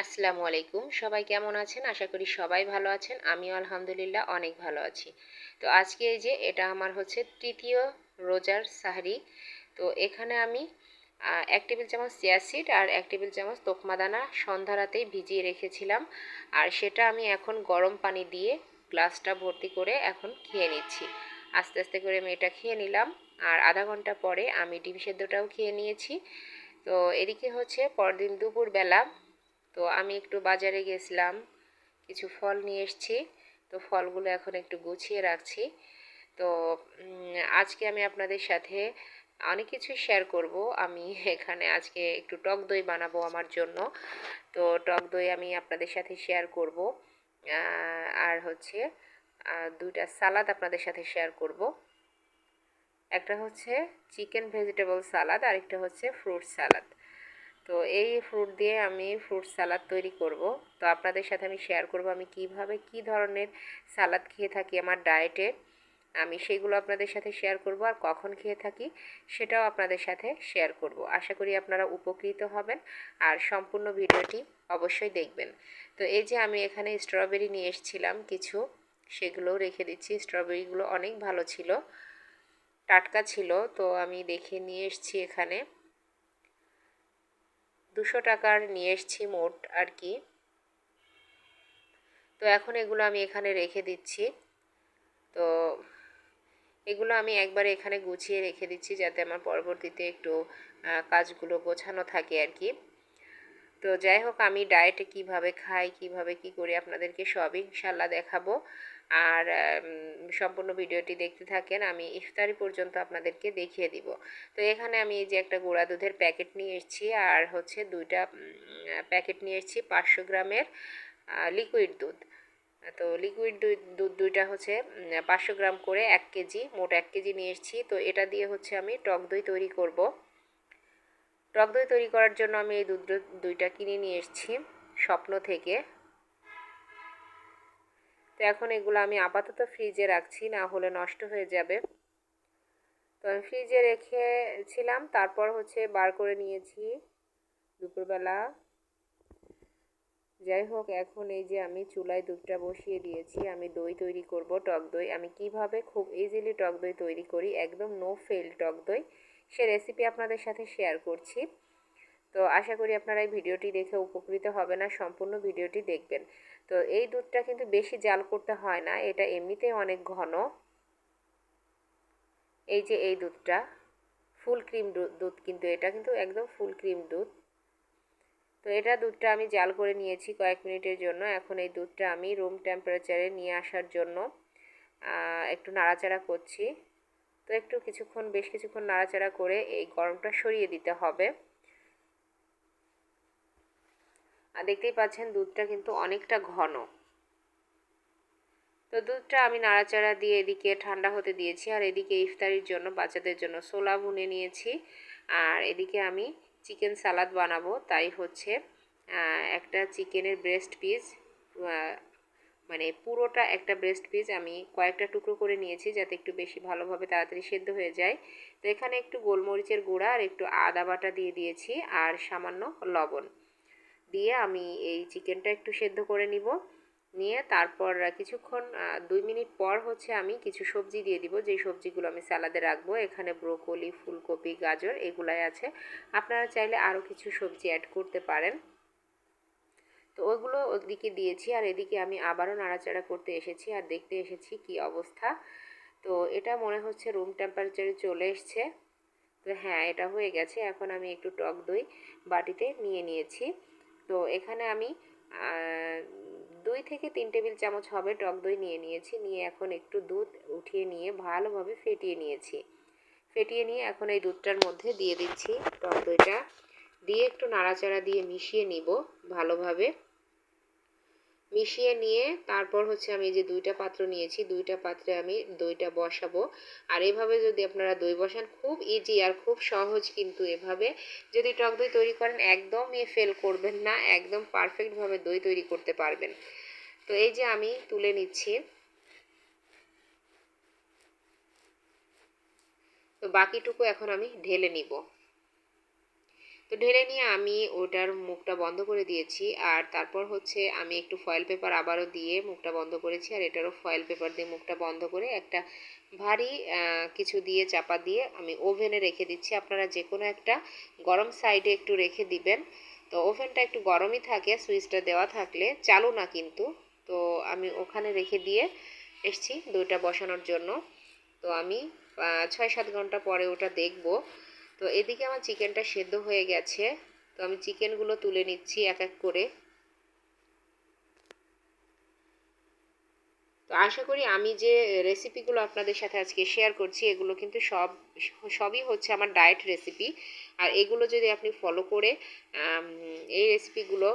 আসসালামু আলাইকুম। সবাই কেমন আছেন? আশা করি সবাই ভালো আছেন। আমিও আলহামদুলিল্লাহ অনেক ভালো আছি। তো আজকে এই যে এটা আমার হচ্ছে তৃতীয় রোজার সাহরি। তো এখানে আমি ১ টেবিল চামচ চিয়া সিড আর ১ টেবিল চামচ তোকমা দানা সন্ধ্যা রাতেই ভিজিয়ে রেখেছিলাম। আর সেটা আমি এখন গরম পানি দিয়ে গ্লাসটা ভর্তি করে এখন খেয়ে নিচ্ছি। আস্তে আস্তে করে আমি এটা খেয়ে নিলাম। আর আধা ঘন্টা পরে আমি ডিম সেদ্ধটাও খেয়ে নিয়েছি। তো এদিকে হচ্ছে পরদিন দুপুরবেলা তো আমি একটু বাজারে গেছিলাম, কিছু ফল নিয়ে এসেছি। তো ফলগুলো এখন একটু গুছিয়ে রাখছি। তো আজকে আমি আপনাদের সাথে অনেক কিছু শেয়ার করব। আমি এখানে আজকে একটু টক দই বানাবো আমার জন্য। তো টক দই আমি আপনাদের সাথে শেয়ার করব। আর হচ্ছে দুইটা সালাদ আপনাদের সাথে শেয়ার করব। একটা হচ্ছে চিকেন ভেজিটেবল সালাদ আর একটা হচ্ছে ফ্রুট সালাদ। তো এই ফ্রুট দিয়ে আমি ফ্রুট সালাদ তৈরি করব। তো আপনাদের সাথে আমি শেয়ার করব আমি কিভাবে কি ধরনের সালাদ খেয়ে থাকি আমার ডায়েটে। আমি সেগুলো আপনাদের সাথে শেয়ার করব আর কখন খেয়ে থাকি সেটাও আপনাদের সাথে শেয়ার করব। আশা করি আপনারা উপকৃত হবেন আর সম্পূর্ণ ভিডিওটি অবশ্যই দেখবেন। তো এই যে আমি এখানে স্ট্রবেরি নিয়ে এসেছিলাম কিছু, সেগুলোও রেখে দিচ্ছি। স্ট্রবেরিগুলো অনেক ভালো ছিল, টাটকা ছিল। তো আমি দেখে নিয়ে এসেছি এখানে 200 টাকার নিয়ে এসেছি মোট আর কি। তো এখন এগুলো আমি এখানে রেখে দিচ্ছি। তো এগুলো আমি একবারে এখানে গুছিয়ে রেখে দিচ্ছি যাতে আমার পরবর্তীতে একটু কাজগুলো গোছানো থাকে আর কি। তো যাই হোক, আমি ডায়েটে কিভাবে খাই, কিভাবে কি করি আপনাদেরকে সবই ইনশাল্লাহ দেখাবো। আর সম্পূর্ণ ভিডিওটি দেখতে থাকেন, আমি ইফতারি পর্যন্ত আপনাদেরকে দেখিয়ে দিব। তো এখানে আমি এই যে একটা গুঁড়া দুধের প্যাকেট নিয়ে এসেছি আর হচ্ছে দুইটা প্যাকেট নিয়ে এসেছি 500 গ্রামের লিকুইড দুধ। তো লিকুইড দুধ দুইটা হচ্ছে 500 গ্রাম করে 1 কেজি, মোট 1 কেজি নিয়ে এসেছি। তো এটা দিয়ে হচ্ছে আমি টক দই তৈরি করব। টক দই তৈরি করার জন্য আমি এই দুইটা কিনে নিয়ে এসেছি স্বপ্ন থেকে। তো এখন এগুলো আমি আপাতত ফ্রিজে রাখছি, না হলে নষ্ট হয়ে যাবে। তো আমি ফ্রিজে রেখেছিলাম, তারপর হচ্ছে বার করে নিয়েছি দুপুরবেলা। যাই হোক, এখন এই যে আমি চুলায় দুধটা বসিয়ে দিয়েছি। আমি দই তৈরি করব, টক দই। আমি কিভাবে খুব ইজিলি টক দই তৈরি করি, একদম নো ফেল টক দই, সে রেসিপি আপনাদের সাথে শেয়ার করছি। তো আশা করি আপনারা এই ভিডিওটি দেখে উপকৃত হবেন আর সম্পূর্ণ ভিডিওটি দেখবেন। তো এই দুধটা কিন্তু বেশি জাল করতে হয় না, এটা এমনিতেই অনেক ঘন। এই যে এই দুধটা ফুল ক্রিম দুধ, কিন্তু এটা কিন্তু একদম ফুল ক্রিম দুধ। তো এটা দুধটা আমি জাল করে নিয়েছি কয়েক মিনিটের জন্য। এখন এই দুধটা আমি রুম টেম্পারেচারে নিয়ে আসার জন্য একটু নাড়াচাড়া করছি। তো একটু বেশ কিছুক্ষণ নাড়াচাড়া করে এই গরমটা সরিয়ে দিতে হবে। আর দেখতেই পাচ্ছেন দুধটা কিন্তু অনেকটা ঘন। তো দুধটা আমি নাড়াচাড়া দিয়ে এদিকে ঠান্ডা হতে দিয়েছি আর এদিকে ইফতারির জন্য বাচ্চাদের জন্য ছোলা ভুনে নিয়েছি। আর এদিকে আমি চিকেন সালাদ বানাবো, তাই হচ্ছে একটা চিকেনের ব্রেস্ট পিস, মানে পুরোটা একটা ব্রেস্ট পিস আমি কয়েকটা টুকরো করে নিয়েছি যাতে একটু বেশি ভালোভাবে তাড়াতাড়ি সেদ্ধ হয়ে যায়। তো এখানে একটু গোলমরিচের গুঁড়া আর একটু আদা বাটা দিয়ে দিয়েছি আর সামান্য লবণ দিয়ে আমি এই চিকেনটা একটু সেদ্ধ করে নিব। নিয়ে তারপর কিছুক্ষণ 2 মিনিট পর হচ্ছে আমি কিছু সবজি দিয়ে দিব, যেই সবজিগুলো আমি সালাদে রাখবো। এখানে ব্রোকলি, ফুলকপি, গাজর এগুলাই আছে। আপনারা চাইলে আরও কিছু সবজি অ্যাড করতে পারেন। তো ওইগুলো ওদিকে দিয়েছি আর এদিকে আমি আবারও নাড়াচাড়া করতে এসেছি আর দেখতে এসেছি কি অবস্থা। তো এটা মনে হচ্ছে রুম টেম্পারেচারে চলে এসছে। তো হ্যাঁ, এটা হয়ে গেছে। এখন আমি একটু টক দই বাটিতে নিয়ে নিয়েছি। তো এখানে আমি 2 থেকে 3 টেবিল চামচ হবে টক দই নিয়ে নিয়েছি। নিয়ে এখন একটু দুধ উঠিয়ে নিয়ে ভালোভাবে ফেটিয়ে নিয়েছি। ফেটিয়ে নিয়ে এখন এই দুধটার মধ্যে দিয়ে দিচ্ছি টক দইটা। দিয়ে একটু নাড়াচাড়া দিয়ে মিশিয়ে নিব ভালোভাবে। মিশিয়ে নিয়ে তারপর হচ্ছে আমি যে 2টা পাত্র নিয়েছি, 2টা পাত্রে আমি দইটা বসাবো। আর এভাবে যদি আপনারা দই বসান, খুব ইজি আর খুব সহজ, কিন্তু এভাবে যদি টক দই তৈরি করেন একদমই ফেল করবেন না, একদম পারফেক্টভাবে দই তৈরি করতে পারবেন। তো এই যে আমি তুলে নিচ্ছি। তো বাকিটুকু এখন আমি ঢেলে নিব। তো ঢেলে নিয়ে আমি ওটার মুখটা বন্ধ করে দিয়েছি, আর তারপর হচ্ছে আমি একটু ফয়েল পেপার আবারও দিয়ে মুখটা বন্ধ করেছি, আর এটারও ফয়েল পেপার দিয়ে মুখটা বন্ধ করে একটা ভারী কিছু দিয়ে চাপা দিয়ে আমি ওভেনে রেখে দিচ্ছি। আপনারা যে কোনো একটা গরম সাইডে একটু রেখে দিবেন। তো ওভেনটা একটু গরমই থাকে, সুইচটা দেওয়া থাকলে, চালু না কিন্তু। তো আমি ওখানে রেখে দিয়ে এসছি দুইটা বসানোর জন্য। তো আমি 6-7 ঘন্টা পরে ওটা দেখব। তো এদিকে আমার চিকেনটা সেদ্ধ হয়ে গেছে। তো আমি চিকেনগুলো তুলে নিচ্ছি এক এক করে। তো আশা করি আমি যে রেসিপিগুলো আপনাদের সাথে আজকে শেয়ার করছি এগুলো কিন্তু সবই হচ্ছে আমার ডায়েট রেসিপি। আর এগুলো যদি আপনি ফলো করে এই রেসিপিগুলো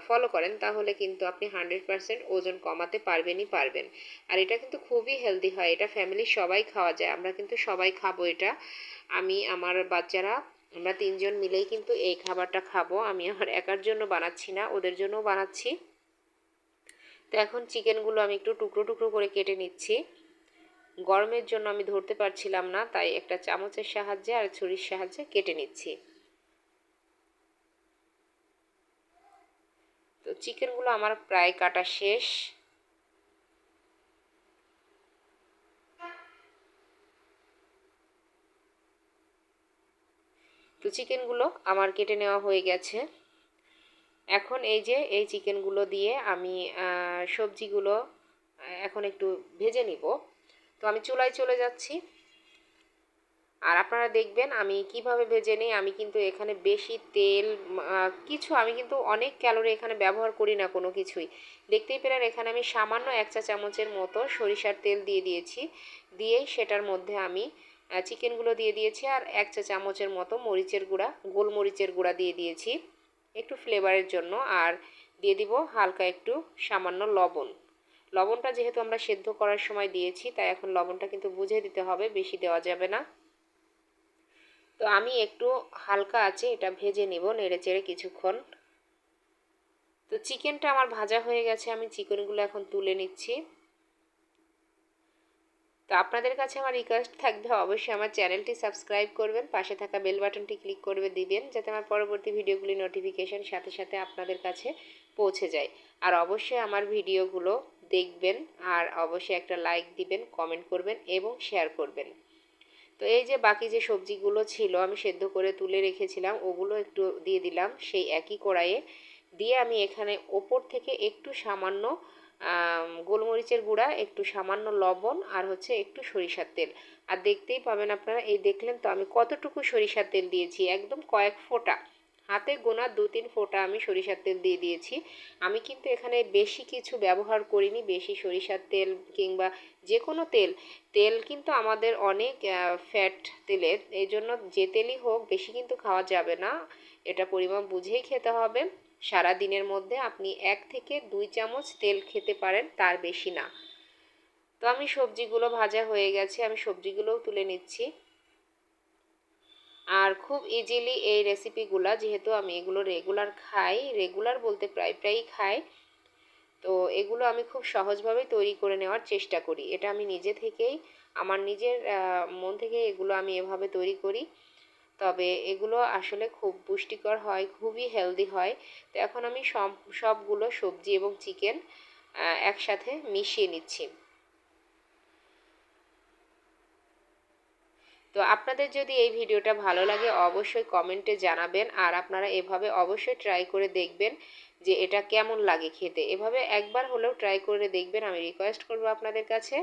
ফলো করেন তাহলে কিন্তু আপনি 100% ওজন কমাতে পারবেনই পারবেন। আর এটা কিন্তু খুবই হেলদি হয়, এটা ফ্যামিলির সবাই খাওয়া যায়, আমরা কিন্তু সবাই খাবো এটা। আমি আমার বাচ্চারা আমরা 3জন মিলেই কিন্তু এই খাবারটা খাবো। আমি আমার একার জন্য বানাচ্ছি না, ওদের জন্যও বানাচ্ছি। তো এখন চিকেনগুলো আমি একটু টুকরো টুকরো করে কেটে নিচ্ছি। গরমের জন্য আমি ধরতে পারছিলাম না, তাই একটা চামচের সাহায্যে আর ছুরির সাহায্যে কেটে নিচ্ছি। তো চিকেনগুলো আমার প্রায় কাটা শেষ। তো চিকেনগুলো আমার কেটে নেওয়া হয়ে গেছে। এখন এই যে এই চিকেনগুলো দিয়ে আমি সবজিগুলো এখন একটু ভেজে নিব। তো আমি চুলায় চলে যাচ্ছি। আর আপনারা দেখবেন আমি কিভাবে ভেজে নিই। আমি কিন্তু এখানে বেশি তেল আমি কিন্তু অনেক ক্যালোরি এখানে ব্যবহার করি না কোনো কিছুই। দেখতেই পেলেন এখানে আমি সামান্য 1 চা চামচের মতো সরিষার তেল দিয়ে দিয়েছি। দিয়েই সেটার মধ্যে আমি চিকেনগুলো দিয়ে দিয়েছি, আর 1 চা চামচের মতো মরিচের গুঁড়া, গোলমরিচের গুঁড়া দিয়ে দিয়েছি একটু ফ্লেভারের জন্য। আর দিয়ে দিব হালকা একটু সামান্য লবণ। লবণটা যেহেতু আমরা সেদ্ধ করার সময় দিয়েছি তাই এখন লবণটা কিন্তু বুঝে দিতে হবে, বেশি দেওয়া যাবে না। তো আমি একটু হালকা আছে এটা ভেজে নিব নেড়ে চেড়ে কিছুক্ষণ। তো চিকেনটা আমার ভাজা হয়ে গেছে, আমি চিকেনগুলো এখন তুলে নিচ্ছি। তো আপনাদের কাছে আমার রিকোয়েস্ট থাকবে অবশ্যই আমার চ্যানেলটি সাবস্ক্রাইব করবেন, পাশে থাকা বেল বাটনটি ক্লিক করে দিবেন যাতে আমার পরবর্তী ভিডিওগুলি নোটিফিকেশন সাথে সাথে আপনাদের কাছে পৌঁছে যায়। আর অবশ্যই আমার ভিডিওগুলো দেখবেন, আর অবশ্যই একটা লাইক দিবেন, কমেন্ট করবেন এবং শেয়ার করবেন। তো এই যে বাকি যে সবজিগুলো ছিল আমি সেদ্ধ করে তুলে রেখেছিলাম ওগুলো একটু দিয়ে দিলাম সেই একই কড়াইয়ে। দিয়ে আমি এখানে ওপর থেকে একটু সামান্য গোলমরিচের গুঁড়া, একটু সামান্য লবণ, আর হচ্ছে একটু সরিষার তেল। আর দেখতেই পাবেন আপনারা, এই দেখলেন তো আমি কতটুকু সরিষার তেল দিয়েছি, একদম কয়েক ফোঁটা, হাতে গোনা 2-3 ফোঁটা আমি সরিষার তেল দিয়ে দিয়েছি। আমি কিন্তু এখানে বেশি কিছু ব্যবহার করিনি, বেশি সরিষার তেল কিংবা যে কোনো তেল। তেল কিন্তু আমাদের অনেক ফ্যাট তেলের, এই জন্য যে তেলই হোক বেশি কিন্তু খাওয়া যাবে না, এটা পরিমাপ বুঝেই খেতে হবে। সারা দিনের মধ্যে আপনি 1 থেকে 2 চামচ তেল খেতে পারেন, তার বেশি না। তো আমি সবজিগুলো ভাজা হয়ে গেছে, আমি সবজিগুলোও তুলে নিচ্ছি। আর খুব ইজিলি এই রেসিপিগুলা, যেহেতু আমি এগুলো রেগুলার খাই, রেগুলার বলতে প্রায়ই খাই, তো এগুলো আমি খুব সহজভাবেই তৈরি করে নেওয়ার চেষ্টা করি। এটা আমি নিজে থেকেই, আমার নিজের মন থেকে এগুলো আমি এভাবে তৈরি করি। তবে এগুলো আসলে খুব পুষ্টিকর হয়, খুবই হেলদি হয়। তো এখন আমি সবগুলো সবজি এবং চিকেন একসাথে মিশিয়ে নিচ্ছি। তো আপনাদের যদি এই ভিডিওটা ভালো লাগে অবশ্যই কমেন্টে জানাবেন, আর আপনারা এভাবে অবশ্যই ট্রাই করে দেখবেন যে এটা কেমন লাগে খেতে। এভাবে একবার হলেও ট্রাই করে দেখবেন, আমি রিকোয়েস্ট করব আপনাদের কাছে।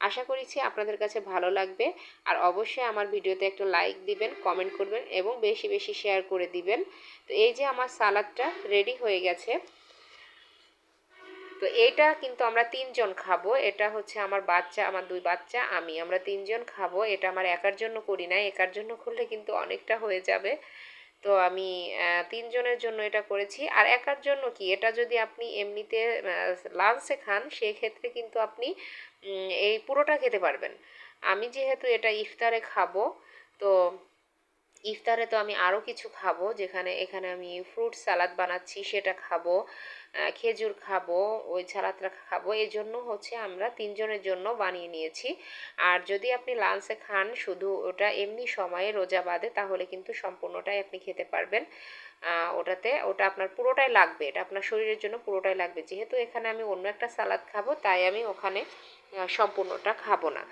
আশা করছি আপনাদের কাছে ভালো লাগবে। আর অবশ্যই আমার ভিডিওতে একটা লাইক দিবেন, কমেন্ট করবেন এবং বেশি বেশি শেয়ার করে দিবেন। তো এই যে আমার সালাদটা রেডি হয়ে গেছে। তো এইটা কিন্তু আমরা 3জন খাবো, এটা হচ্ছে আমার বাচ্চা, আমার 2 বাচ্চা, আমরা 3জন খাবো। এটা আমার একার জন্য করি নাই, একার জন্য করলে কিন্তু অনেকটা হয়ে যাবে। তো আমি 3জনের জন্য এটা করেছি। আর একার জন্য কি, এটা যদি আপনি এমনিতে লাঞ্চে খান সেক্ষেত্রে কিন্তু আপনি এই পুরোটা খেতে পারবেন। আমি যেহেতু এটা ইফতারে খাবো, তো ইফতারে তো আমি আরও কিছু খাবো, এখানে আমি ফ্রুট সালাদ বানাচ্ছি, সেটা খাবো, খেজুর খাবো, ওই সালাদটা খাবো। এই জন্য হচ্ছে আমরা তিনজনের জন্য বানিয়ে নিয়েছি। আর যদি আপনি লাঞ্চে খান শুধু ওটা এমনি সময়ে রোজা বাদে, তাহলে কিন্তু সম্পূর্ণটাই আপনি খেতে পারবেন। ওটা আপনার পুরোটাই লাগবে, এটা আপনার শরীরের জন্য পুরোটাই লাগবে। যেহেতু এখানে আমি অন্য একটা সালাদ খাবো, তাই আমি ওখানে সম্পূর্ণটা খাবো না।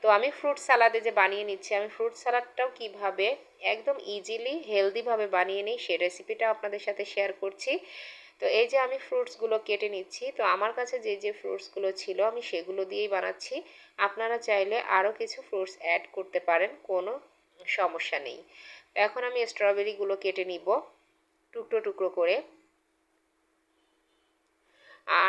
তো আমি ফ্রুট সালাদে যে বানিয়ে নিচ্ছি, আমি ফ্রুট সালাদটাও কিভাবে একদম ইজিলি হেলদিভাবে বানিয়ে নিই সে রেসিপিটাও আপনাদের সাথে শেয়ার করছি। তো এই যে আমি ফ্রুটসগুলো কেটে নিচ্ছি, তো আমার কাছে যে ফ্রুটসগুলো ছিল আমি সেগুলো দিয়েই বানাচ্ছি। আপনারা চাইলে আরও কিছু ফ্রুটস অ্যাড করতে পারেন, কোনো সমস্যা নেই। তো এখন আমি স্ট্রবেরিগুলো কেটে নিব টুকরো টুকরো করে।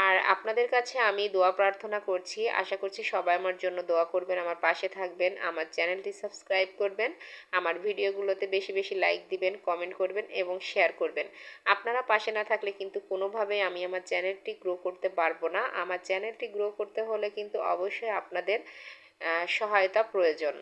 আর আপনাদের কাছে আমি দোয়া প্রার্থনা করছি, আশা করছি সবাই আমার জন্য দোয়া করবেন, আমার পাশে থাকবেন, আমার চ্যানেলটি সাবস্ক্রাইব করবেন, আমার ভিডিওগুলোতে বেশি বেশি লাইক দিবেন, কমেন্ট করবেন এবং শেয়ার করবেন। আপনারা পাশে না থাকলে কিন্তু কোনোভাবেই আমি আমার চ্যানেলটি গ্রো করতে পারবো না। আমার চ্যানেলটি গ্রো করতে হলে কিন্তু অবশ্যই আপনাদের সহায়তা প্রয়োজন।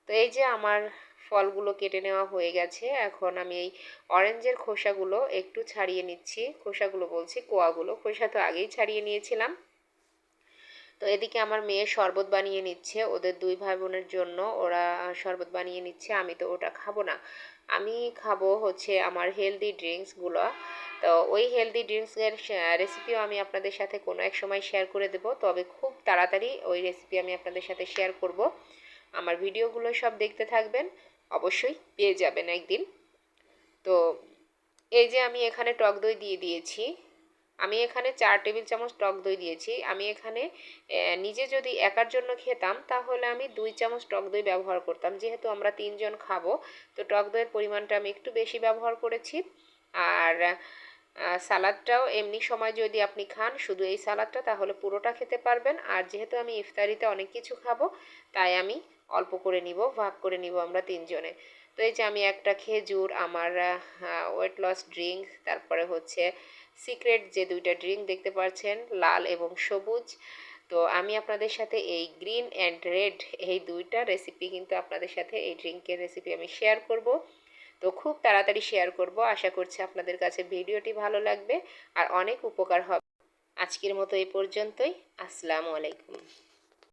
তো এই যে আমার ফলগুলো কেটে নেওয়া হয়ে গেছে, এখন আমি এই অরেঞ্জের খোসাগুলো একটু ছাড়িয়ে নিচ্ছি। খোসাগুলো বলছি, কোয়াগুলো, খোসা তো আগেই ছাড়িয়ে নিয়েছিলাম। তো এদিকে আমার মেয়ে শরবত বানিয়ে নিচ্ছে ওদের দুই ভাই বোনের জন্য, ওরা শরবত বানিয়ে নিচ্ছে। আমি তো ওটা খাবো না, আমি খাবো হচ্ছে আমার হেলদি ড্রিঙ্কসগুলো। তো ওই হেলদি ড্রিঙ্কসের রেসিপিও আমি আপনাদের সাথে কোনো এক সময় শেয়ার করে দেব, তবে খুব তাড়াতাড়ি ওই রেসিপি আমি আপনাদের সাথে শেয়ার করব। আমার ভিডিওগুলো সব দেখতে থাকবেন, অবশ্যই পেয়ে যাবেন একদিন। তো এই যে আমি এখানে টক দই দিয়ে দিয়েছি, আমি এখানে 4 টেবিল চামচ টক দই দিয়েছি। আমি এখানে নিজে যদি একার জন্য খেতাম তাহলে আমি 2 চামচ টক দই ব্যবহার করতাম। যেহেতু আমরা 3 জন খাবো, তো টক দইয়ের পরিমাণটা আমি একটু বেশি ব্যবহার করেছি। আর সালাদটাও এমনি সময় যদি আপনি খান শুধু এই সালাদটা, তাহলে পুরোটা খেতে পারবেন। আর যেহেতু আমি ইফতারিতে অনেক কিছু খাবো, তাই আমি অল্প করে নিব, ভাগ করে নিব আমরা 3 জনে। তো এই যে আমি একটা খেজুর, আমার ওয়েট লস ড্রিঙ্ক, তারপরে হচ্ছে সিক্রেট যে 2টা ড্রিঙ্ক দেখতে পাচ্ছেন, লাল এবং সবুজ। তো আমি আপনাদের সাথে এই গ্রিন অ্যান্ড রেড এই 2টা রেসিপি কিন্তু আপনাদের সাথে, এই ড্রিঙ্কের রেসিপি আমি শেয়ার করব। তো খুব তাড়াতাড়ি শেয়ার করব, আশা করছি আপনাদের কাছে ভিডিওটি ভালো লাগবে আর অনেক উপকার হবে। আজকের মতো এই পর্যন্তই। আসসালামু আলাইকুম।